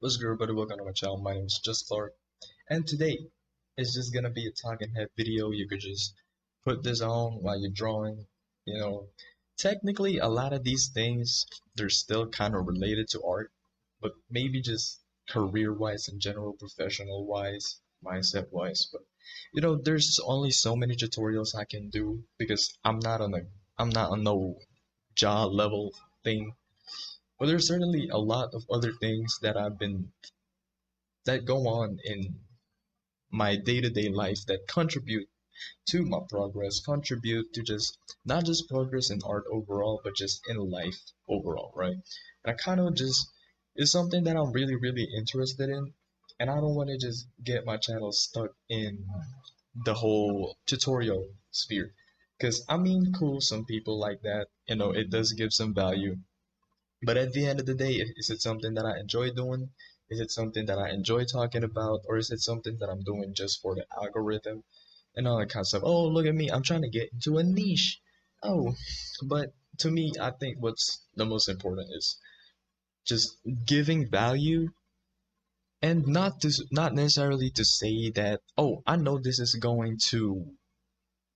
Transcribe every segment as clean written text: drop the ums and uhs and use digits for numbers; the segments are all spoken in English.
What's good, everybody? Welcome to my channel. My name is Just Clark, and today it's just gonna be a talking head video. You could just put this on while you're drawing. You know, technically, a lot of these things they're still kind of related to art, but maybe just career-wise in general, professional-wise, mindset-wise. But there's only so many tutorials I can do because I'm not on no job level thing. But there's certainly a lot of other things that go on in my day-to-day life that contribute to my progress, contribute to just not just progress in art overall, but just in life overall, right? And I kind of just it's something that I'm really, really interested in, and I don't want to just get my channel stuck in the whole tutorial sphere. Because I mean, cool, some people like that, it does give some value, but at the end of the day, is it something that I enjoy doing? Is it something that I enjoy talking about? Or is it something that I'm doing just for the algorithm and all that kind of stuff? Oh, look at me. I'm trying to get into a niche. Oh, but to me, I think what's the most important is just giving value and not necessarily to say that, oh, I know this is going to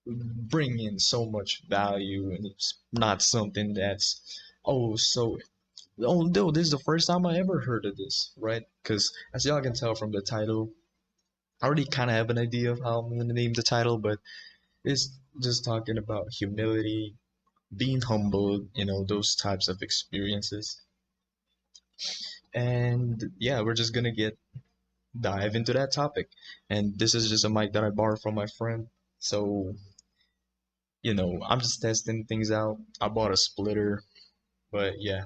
bring in so much value and it's not something that's oh so oh no, this is the first time I ever heard of this, right? Because as y'all can tell from the title, I already kind of have an idea of how I'm going to name the title, but it's just talking about humility, being humble, those types of experiences. And yeah, we're just gonna get dive into that topic. And this is just a mic that I borrowed from my friend. So, I'm just testing things out. I bought a splitter, but yeah.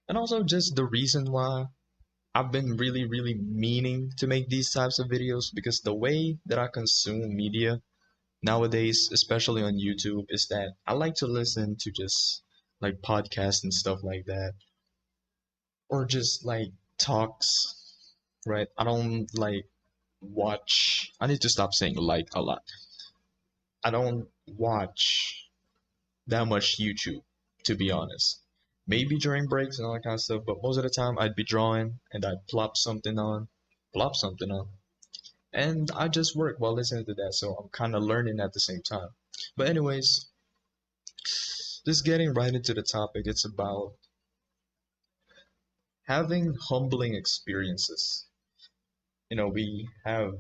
And also just the reason why I've been really, really meaning to make these types of videos because the way that I consume media nowadays, especially on YouTube, is that I like to listen to just like podcasts and stuff like that, or just like talks, right? I don't like watch, I need to stop saying like a lot. I don't watch that much YouTube, to be honest. Maybe during breaks and all that kind of stuff, but most of the time I'd be drawing and I'd plop something on and I just work while listening to that, so I'm kind of learning at the same time. But anyways, just getting right into the topic, it's about having humbling experiences. We have,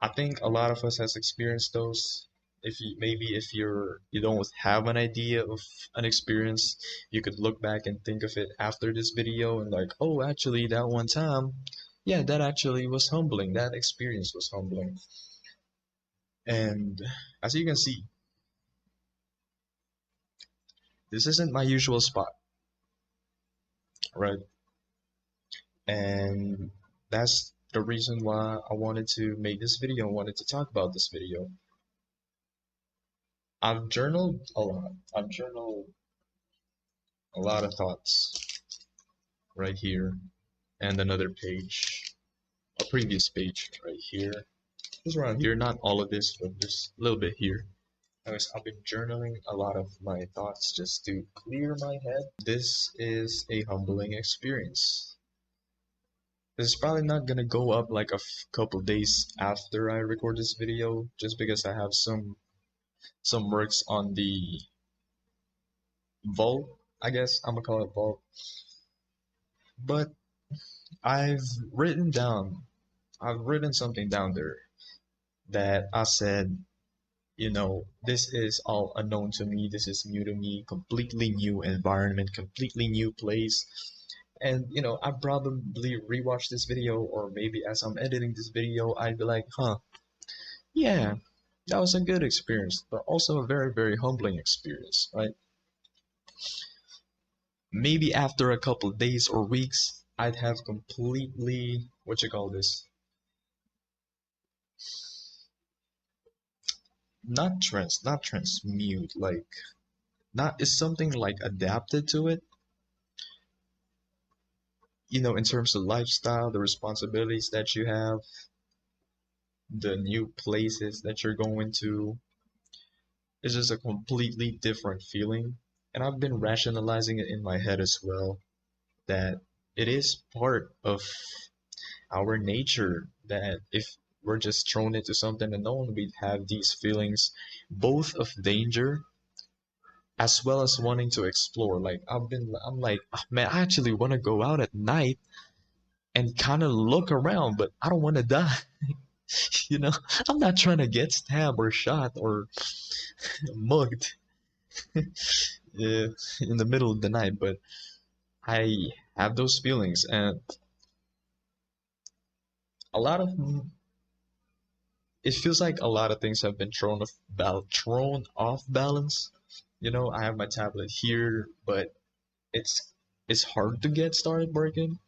I think a lot of us has experienced those. If you don't have an idea of an experience, you could look back and think of it after this video and like, oh, actually that one time, yeah, that actually was humbling. That experience was humbling. And as you can see, this isn't my usual spot, right? And that's the reason why I wanted to make this video, I wanted to talk about this video. I've journaled a lot. I've journaled a lot of thoughts right here and another page, a previous page right here. Just around here, not all of this, but just a little bit here. Anyways, I've been journaling a lot of my thoughts just to clear my head. This is a humbling experience. This is probably not gonna go up like a couple days after I record this video, just because I have some works on the vault. I guess I'm gonna call it vault. But I've written down, I've written something down there that I said, this is all unknown to me. This is new to me, completely new environment, completely new place. And I probably rewatch this video, or maybe as I'm editing this video, I'd be like, huh, yeah, that was a good experience, but also a very, very humbling experience, right? Maybe after a couple days or weeks, I'd have completely, what you call this, not transmute, like, not, is something like adapted to it, in terms of lifestyle, the responsibilities that you have, the new places that you're going to. It's just a completely different feeling. And I've been rationalizing it in my head as well. that it is part of our nature that if we're just thrown into something unknown, we have these feelings both of danger as well as wanting to explore. Like I'm like, "Ah, man, I actually want to go out at night and kind of look around, but I don't want to die." You know, I'm not trying to get stabbed or shot or mugged, yeah, in the middle of the night, but I have those feelings, and a lot of it feels like a lot of things have been thrown off balance. You know, I have my tablet here, but it's it's hard to get started working.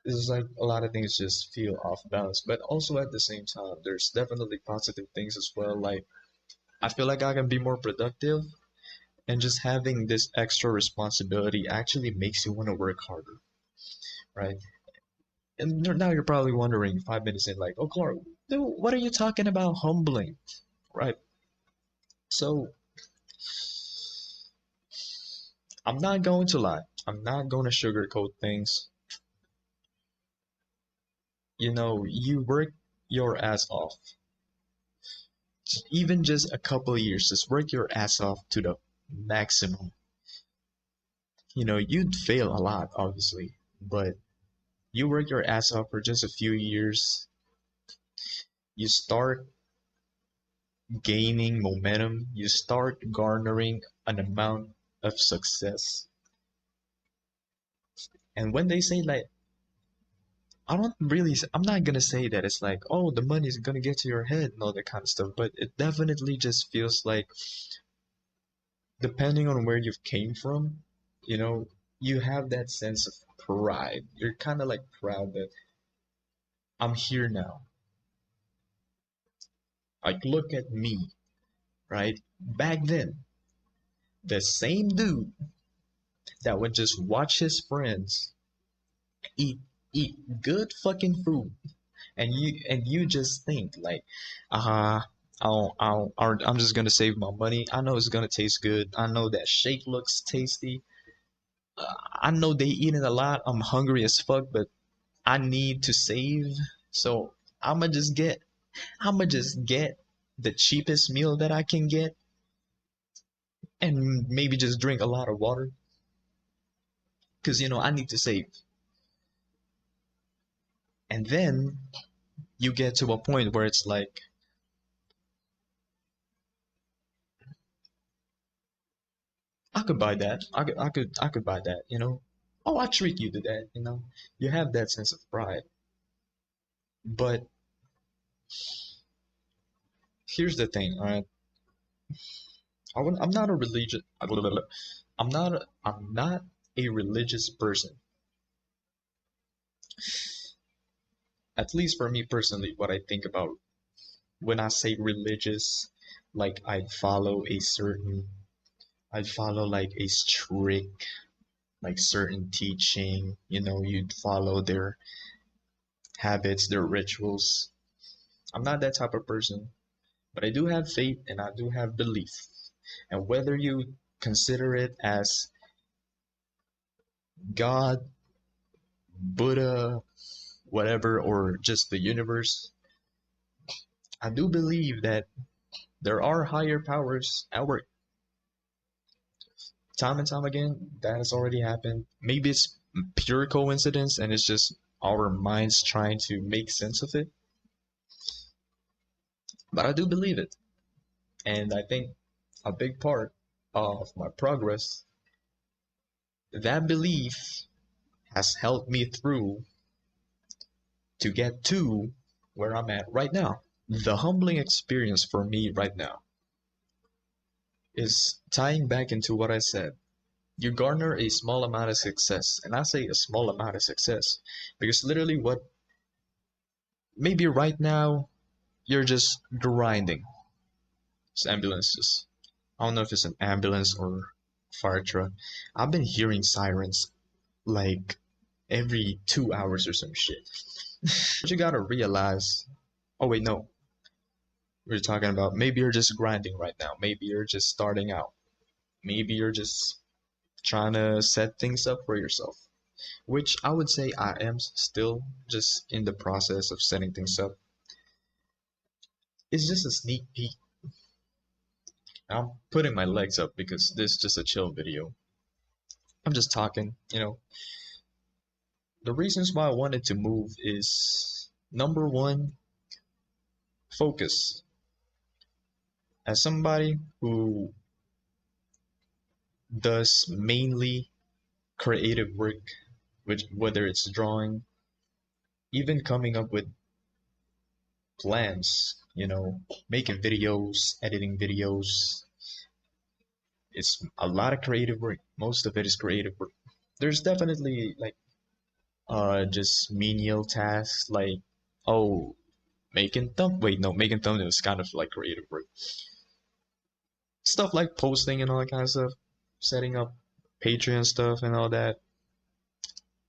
It's like a lot of things just feel off balance, but also at the same time, there's definitely positive things as well. Like I feel like I can be more productive, and just having this extra responsibility actually makes you want to work harder, right? And now you're probably wondering 5 minutes in, like, oh, Clark, dude, what are you talking about humbling, right? So I'm not going to lie. I'm not going to sugarcoat things. You know, you work your ass off. Even just a couple of years, just work your ass off to the maximum. You know, you'd fail a lot, obviously, but you work your ass off for just a few years, you start gaining momentum, you start garnering an amount of success. And when they say like, I'm not gonna say that it's like, oh, the money's gonna get to your head and all that kind of stuff, but it definitely just feels like, depending on where you've came from, you know, you have that sense of pride. You're kind of like proud that I'm here now. Like, look at me, right? Back then, the same dude that would just watch his friends eat eat good fucking food, and you just think like, I'm just gonna save my money. I know it's gonna taste good. I know that shake looks tasty. I know they eating a lot. I'm hungry as fuck, but I need to save. So I'ma just get I'ma just get the cheapest meal that I can get, and maybe just drink a lot of water, because you know I need to save. And then you get to a point where it's like, I could buy that. I could buy that, you know. Oh, I treat you to that, you know. You have that sense of pride. But here's the thing, all right? I'm not a religious I'm not a religious person. At least for me personally, what I think about when I say religious, like I'd follow like a strict, like certain teaching, you know, you'd follow their habits, their rituals. I'm not that type of person, but I do have faith and I do have belief. And whether you consider it as God, Buddha, whatever, or just the universe, I do believe that there are higher powers at work. Time and time again, that has already happened. Maybe it's pure coincidence and it's just our minds trying to make sense of it, but I do believe it. And I think a big part of my progress, that belief has helped me through to get to where I'm at right now. The humbling experience for me right now is tying back into what I said. You garner a small amount of success, and I say a small amount of success because literally, what maybe right now you're just grinding. It's ambulances. I don't know if it's an ambulance or fire truck. I've been hearing sirens like every 2 hours or some shit. But you gotta realize, oh wait, no, we're talking about maybe you're just grinding right now. Maybe you're just starting out. Maybe you're just trying to set things up for yourself, which I would say I am still just in the process of setting things up. It's just a sneak peek. I'm putting my legs up because this is just a chill video. I'm just talking. The reasons why I wanted to move is number one, focus. As somebody who does mainly creative work, which whether it's drawing, even coming up with plans, making videos, editing videos, it's a lot of creative work. Most of it is creative work. There's definitely like just menial tasks like, oh, making thumb wait no making thumbnails is kind of like creative work. Stuff like posting and all that kind of stuff, setting up Patreon stuff and all that,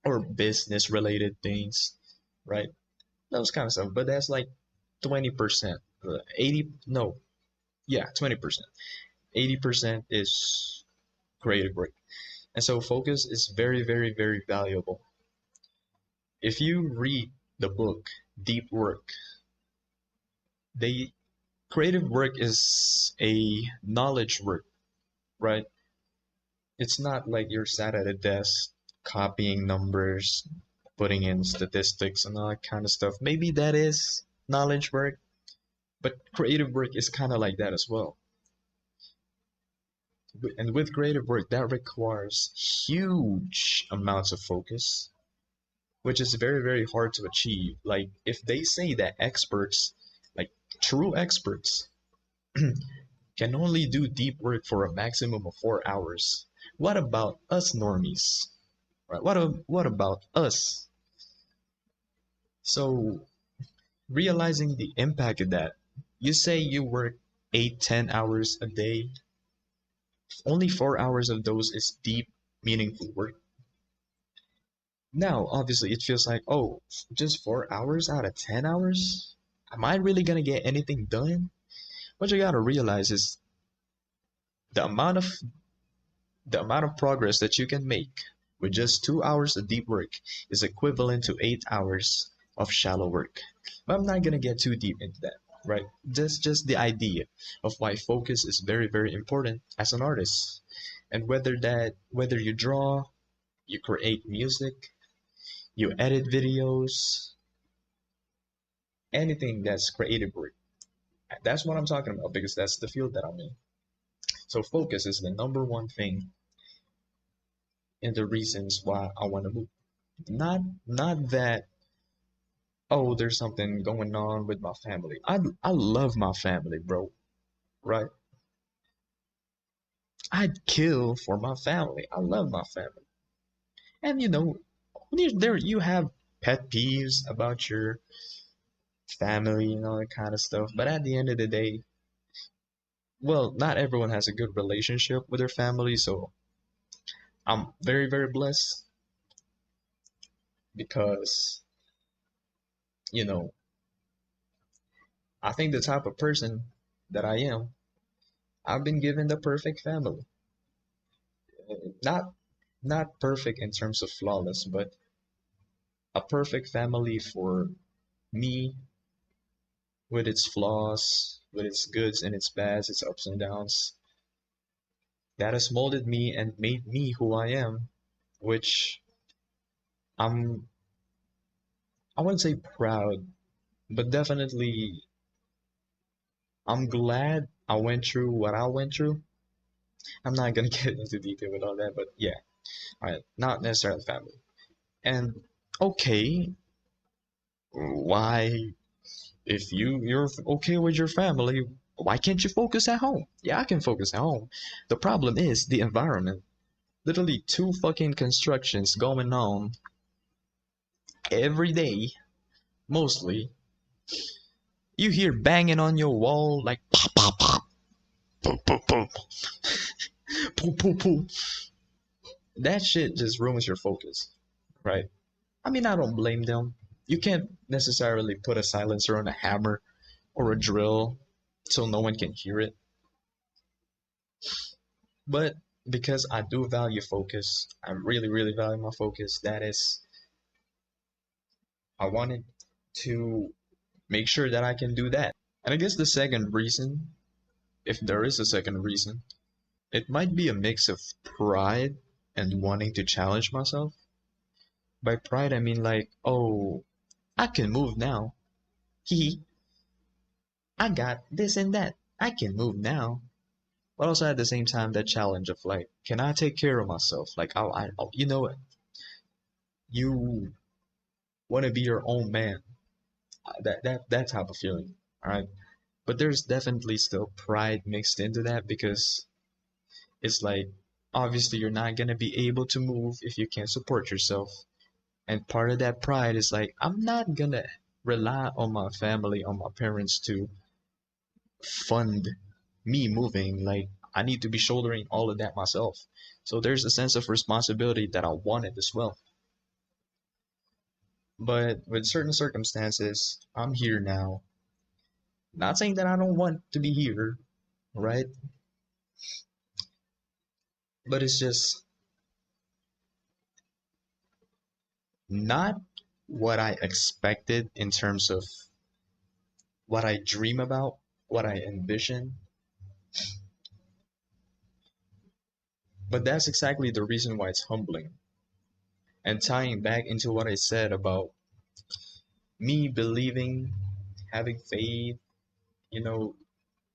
or business related things, right? Those kind of stuff. But that's like 20%. 80 no, yeah, 20%. 80% is creative work. And so focus is very, very, very valuable. If you read the book Deep Work, they creative work is a knowledge work, right? It's not like you're sat at a desk copying numbers, putting in statistics and all that kind of stuff. Maybe that is knowledge work, but creative work is kind of like that as well. And with creative work, that requires huge amounts of focus, which is very, very hard to achieve. Like, if they say that experts, like true experts, can only do deep work for a maximum of 4 hours, what about us normies? Right? What about us? So, realizing the impact of that, you say you work 8, 10 hours a day, only 4 hours of those is deep, meaningful work. Now, obviously, it feels like, oh, just 4 hours out of 10 hours? Am I really gonna get anything done? What you gotta realize is the amount of the amount of progress that you can make with just 2 hours of deep work is equivalent to 8 hours of shallow work. But I'm not gonna get too deep into that, right? Just the idea of why focus is very, very important as an artist. And whether you draw, you create music, you edit videos, anything that's creative work. That's what I'm talking about because that's the field that I'm in. So focus is the number one thing in the reasons why I want to move. Not that, oh, there's something going on with my family. I love my family, bro. Right? I'd kill for my family. I love my family. And there you have pet peeves about your family and all that kind of stuff. But at the end of the day, well, not everyone has a good relationship with their family, so I'm very, very blessed because, you know, I think the type of person that I am, I've been given the perfect family. Not not perfect in terms of flawless, but a perfect family for me with its flaws, with its goods and its bads, its ups and downs. That has molded me and made me who I am, which I'm I wouldn't say proud, but definitely I'm glad I went through what I went through. I'm not gonna get into detail with all that, but yeah, all right, not necessarily family. And okay, why, if you're okay with your family, why can't you focus at home? Yeah, I can focus at home. The problem is the environment. Literally two fucking constructions going on every day, mostly. You hear banging on your wall like pop pop pop, boom boom boom, poo poo poo. That shit just ruins your focus, right? I mean, I don't blame them. You can't necessarily put a silencer on a hammer or a drill so no one can hear it. But because I do value focus. I really, really value my focus. That is, I wanted to make sure that I can do that. And I guess the second reason, if there is a second reason, it might be a mix of pride and wanting to challenge myself. By pride, I mean like, oh, I can move now. Hee, I got this and that. I can move now. But also at the same time, that challenge of like, can I take care of myself? Like, you know what? You want to be your own man. That type of feeling. All right. But there's definitely still pride mixed into that because it's like, obviously, you're not gonna be able to move if you can't support yourself. And part of that pride is like, I'm not gonna rely on my family, on my parents to fund me moving. Like, I need to be shouldering all of that myself. So there's a sense of responsibility that I wanted as well. But with certain circumstances, I'm here now. Not saying that I don't want to be here, right? But it's just not what I expected in terms of what I dream about, what I envision. But that's exactly the reason why it's humbling. And tying back into what I said about me believing, having faith, you know,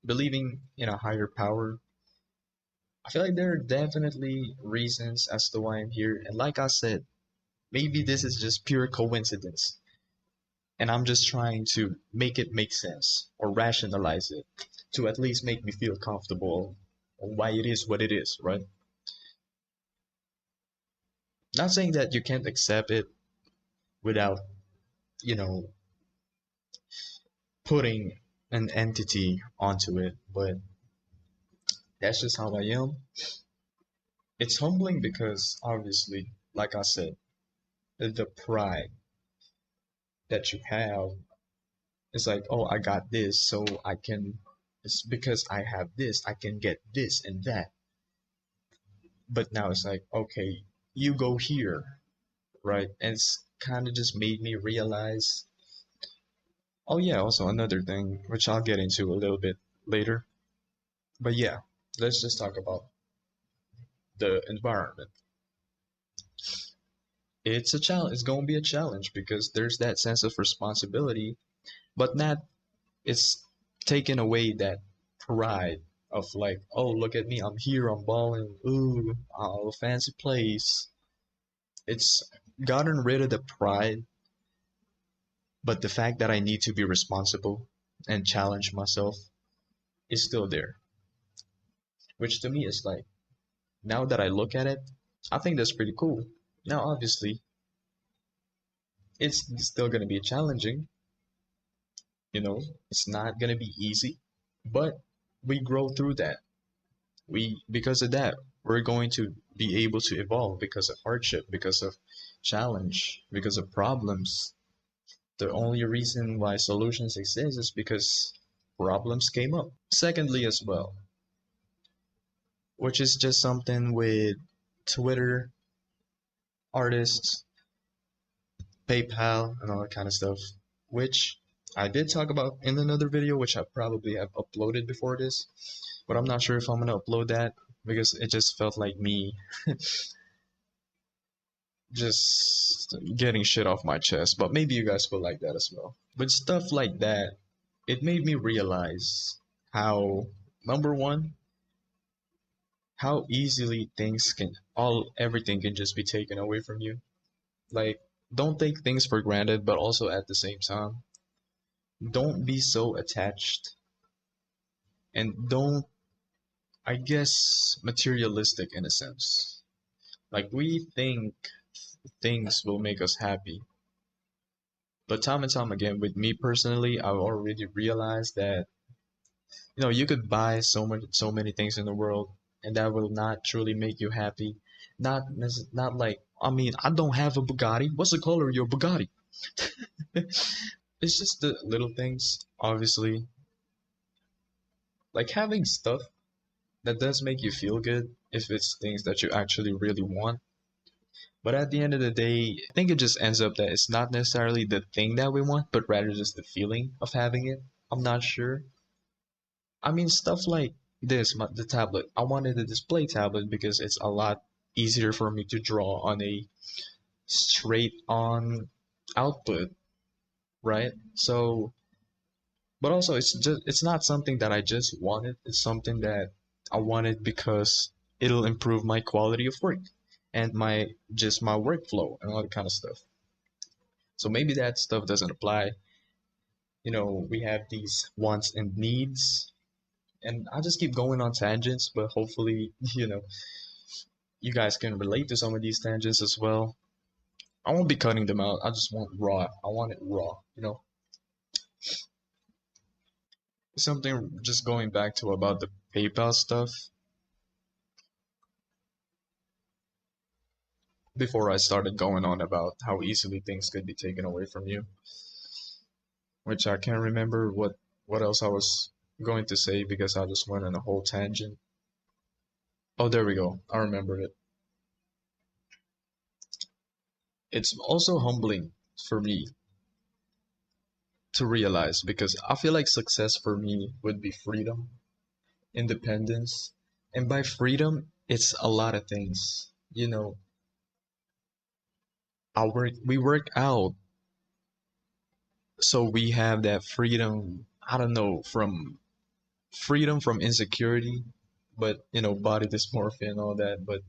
believing in a higher power, I feel like there are definitely reasons as to why I'm here. And like I said, maybe this is just pure coincidence. And I'm just trying to make it make sense or rationalize it to at least make me feel comfortable on why it is what it is, right? Not saying that you can't accept it without, you know, putting an entity onto it, but that's just how I am. It's humbling because obviously, like I said, the pride that you have is like, oh, I got this, so I can, it's because I have this, I can get this and that. But now it's like, okay, you go here, right? And it's kind of just made me realize, oh, yeah, also another thing, which I'll get into a little bit later. But yeah, let's just talk about the environment. It's a challenge. It's going to be a challenge because there's that sense of responsibility, but not, it's taken away that pride of like, oh, look at me, I'm here, I'm balling, ooh, oh, fancy place. It's gotten rid of the pride, but the fact that I need to be responsible and challenge myself is still there, which to me is like, now that I look at it, I think that's pretty cool. Now, obviously, it's still going to be challenging, you know, it's not going to be easy, but we grow through that. Because of that, we're going to be able to evolve because of hardship, because of challenge, because of problems. The only reason why solutions exist is because problems came up. Secondly, as well, which is just something with Twitter, artists, PayPal, and all that kind of stuff, which I did talk about in another video, which I probably have uploaded before this, but I'm not sure if I'm gonna upload that because it just felt like me just getting shit off my chest. But maybe you guys will like that as well. But stuff like that, it made me realize how, number one, how easily things can, everything can just be taken away from you. Like, don't take things for granted, but also at the same time, don't be so attached and don't, I guess, materialistic in a sense. Like, we think things will make us happy, but time and time again, with me personally, I've already realized that, you know, you could buy so many things in the world, and that will not truly make you happy. Not like, I mean, I don't have a Bugatti. What's the color of your Bugatti? It's just the little things, obviously, like having stuff that does make you feel good. if it's things that you actually really want. But at the end of the day, I think it just ends up that it's not necessarily the thing that we want, but rather just the feeling of having it. I'm not sure. I mean, stuff like this, the tablet. I wanted a display tablet because it's a lot easier for me to draw on a straight on output, right? So, but also it's not something that I just wanted. It's something that I wanted because it'll improve my quality of work and my workflow and all that kind of stuff. So maybe that stuff doesn't apply. We have these wants and needs, and I just keep going on tangents, but hopefully, you guys can relate to some of these tangents as well. I won't be cutting them out. I just want raw. I want it raw. Something just going back to about the PayPal stuff before I started going on about how easily things could be taken away from you, which I can't remember what else I was going to say because I just went on a whole tangent. Oh, there we go. I remembered it. It's also humbling for me to realize because I feel like success for me would be freedom, independence, and by freedom, it's a lot of things. We work out, so we have that freedom. I don't know, from freedom from insecurity, but body dysmorphia and all that. But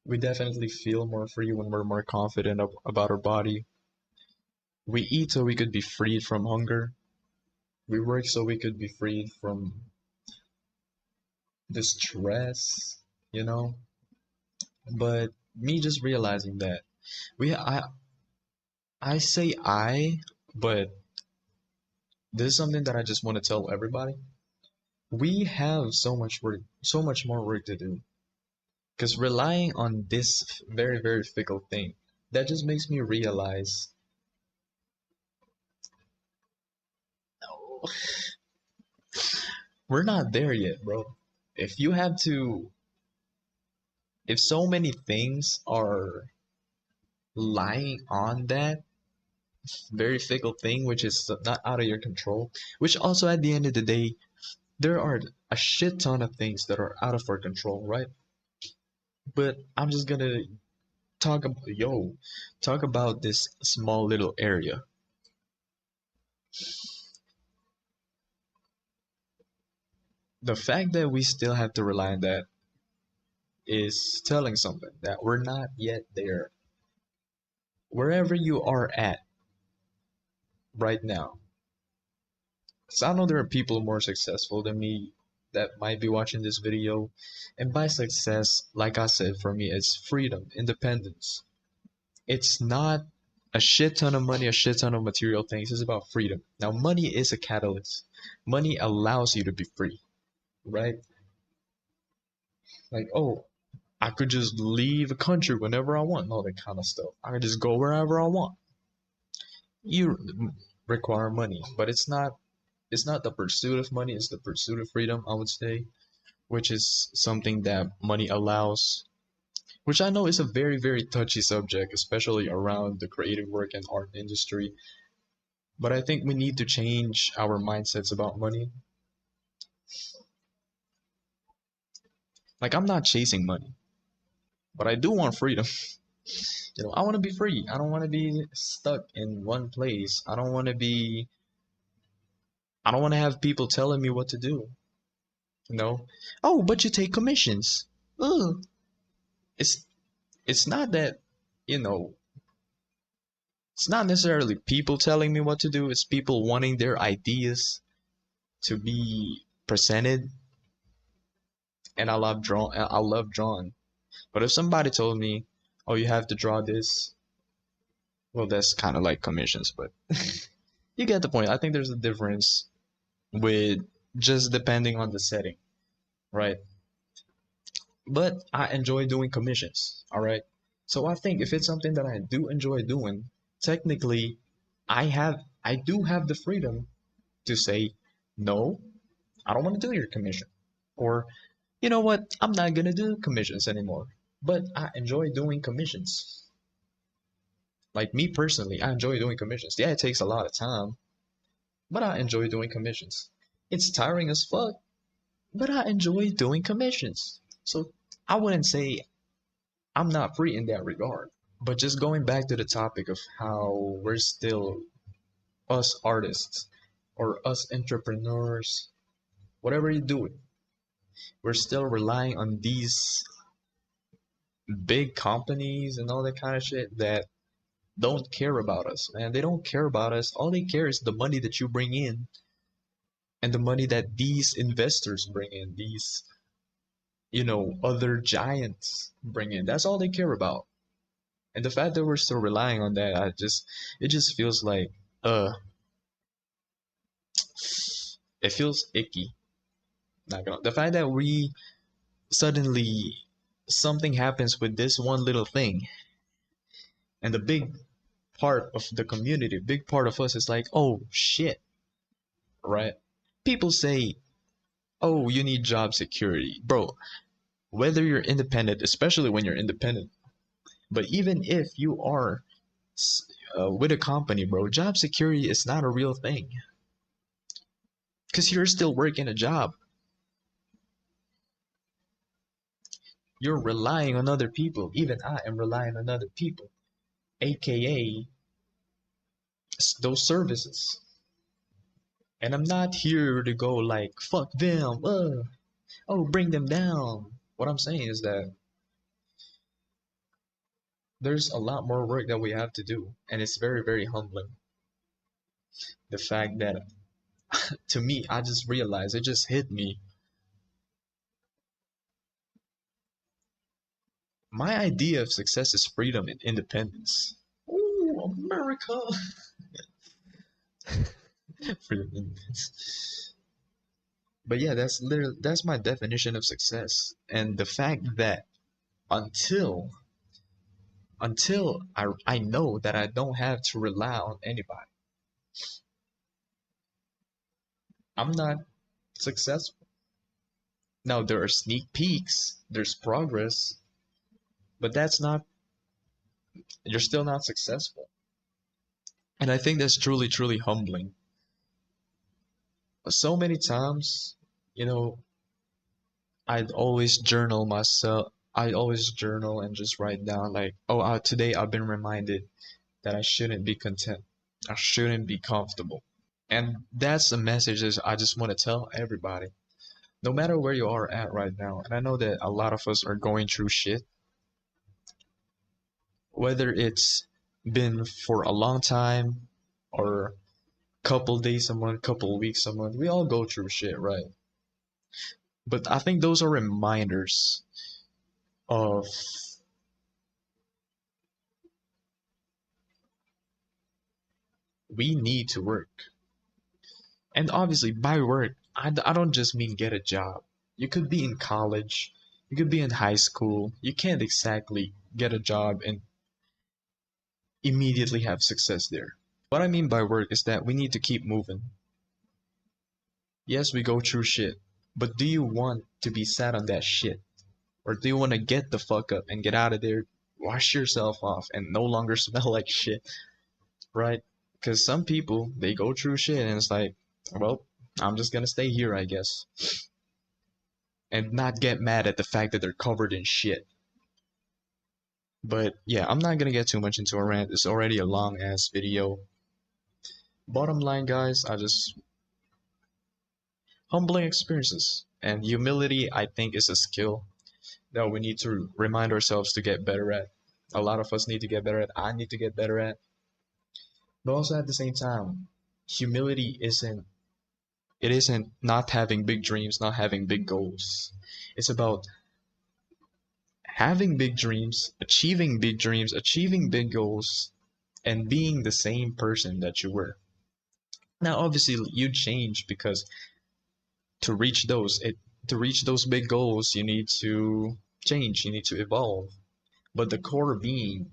we definitely feel more free when we're more confident about our body. We eat so we could be freed from hunger. We work so we could be freed from the stress, you know. But me just realizing that we, I say but this is something that I just want to tell everybody. We have so much work, so much more work to do. Because relying on this very, very fickle thing, that just makes me realize we're not there yet, bro. If you have to, if so many things are lying on that very fickle thing, which is not out of your control, which also at the end of the day, there are a shit ton of things that are out of our control, right? But I'm just gonna talk about this small little area. The fact that we still have to rely on that is telling something that we're not yet there. Wherever you are at right now, because I know there are people more successful than me that might be watching this video. And by success, like I said, for me, it's freedom, independence. It's not a shit ton of money, a shit ton of material things. It's about freedom. Now, money is a catalyst. Money allows you to be free, right? Like, oh, I could just leave a country whenever I want, and all that kind of stuff. I could just go wherever I want. You require money, but it's not the pursuit of money, it's the pursuit of freedom, I would say, which is something that money allows, which I know is a very, very touchy subject, especially around the creative work and art industry. But I think we need to change our mindsets about money. Like, I'm not chasing money, but I do want freedom. I want to be free. I don't want to be stuck in one place. I don't want to have people telling me what to do. You know? Oh, but you take commissions. Ugh. It's it's not that, you know, it's not necessarily people telling me what to do. It's people wanting their ideas to be presented. And I love drawing. But if somebody told me, "Oh, you have to draw this," well, that's kind of like commissions. But you get the point. I think there's a difference with just depending on the setting, right? But I enjoy doing commissions, all right? So I think if it's something that I do enjoy doing, technically I do have the freedom to say, no, I don't want to do your commission. Or you know what? I'm not gonna do commissions anymore. But I enjoy doing commissions. Like me personally, I enjoy doing commissions. Yeah, it takes a lot of time, but I enjoy doing commissions. It's tiring as fuck, but I enjoy doing commissions. So I wouldn't say I'm not free in that regard. But just going back to the topic of how we're still us artists or us entrepreneurs, whatever you do, we're still relying on these big companies and all that kind of shit that don't care about us, man. They don't care about us. All they care is the money that you bring in and the money that these investors bring in, these, other giants bring in. That's all they care about. And the fact that we're still relying on that, it just feels like, uh, it feels icky. Not gonna, the fact that we suddenly something happens with this one little thing, and the big part of the community, big part of us is like, oh shit, right? People say, oh, you need job security, bro. Whether you're independent, especially when you're independent, but even if you are with a company, bro, job security is not a real thing because you're still working a job. You're relying on other people. Even I am relying on other people, aka those services. And I'm not here to go like, fuck them, oh, bring them down. What I'm saying is that there's a lot more work that we have to do, and it's very, very humbling. The fact that, to me, I just realized, it just hit me. My idea of success is freedom and independence. Ooh, America! Freedom and independence. But yeah, that's my definition of success. And the fact that until I know that I don't have to rely on anybody, I'm not successful. Now there are sneak peeks, there's progress, but you're still not successful. And I think that's truly, truly humbling. So many times, you know, I'd always journal and just write down like, oh, today I've been reminded that I shouldn't be content. I shouldn't be comfortable. And that's the message is I just want to tell everybody, no matter where you are at right now. And I know that a lot of us are going through shit, whether it's been for a long time or couple days a month, couple weeks a month. We all go through shit, right? But I think those are reminders of we need to work. And obviously, by work, I don't just mean get a job. You could be in college, you could be in high school. You can't exactly get a job and immediately have success there. What I mean by work is that we need to keep moving. Yes, we go through shit, but do you want to be sat on that shit? Or do you want to get the fuck up and get out of there, wash yourself off, and no longer smell like shit, right? Because some people, they go through shit and it's like, well, I'm just gonna stay here, I guess, and not get mad at the fact that they're covered in shit. But yeah, I'm not gonna get too much into a rant. It's already a long ass video. Bottom line, guys, I just humbling experiences and humility. I think is a skill that we need to remind ourselves to get better at. A lot of us need to get better at. I need to get better at. But also at the same time, humility isn't not having big dreams, not having big goals. It's about having big dreams, achieving big goals, and being the same person that you were. Now, obviously, you change because to reach those big goals, you need to change, you need to evolve. But the core being,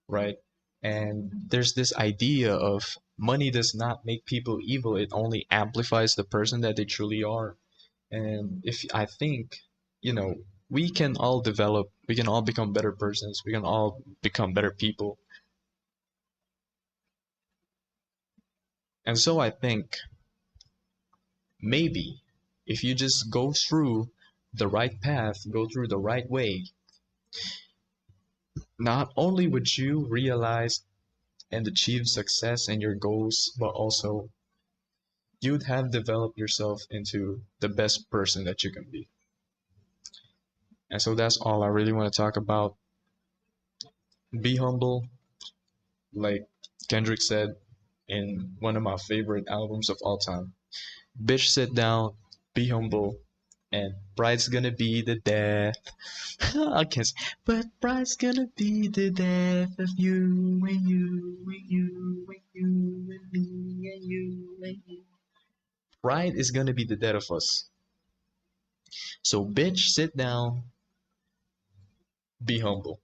right? And there's this idea of money does not make people evil, it only amplifies the person that they truly are. And if I think you know, we can all develop, we can all become better persons, we can all become better people. And so I think maybe if you just go through the right path, go through the right way, not only would you realize and achieve success in your goals, but also you'd have developed yourself into the best person that you can be. And so that's all I really want to talk about. Be humble, like Kendrick said in one of my favorite albums of all time. Bitch, sit down, be humble, and pride's gonna be the death. I can't, but pride's gonna be the death of you and you and you and you and me and you and you. Pride is gonna be the death of us. So, bitch, sit down, be humble.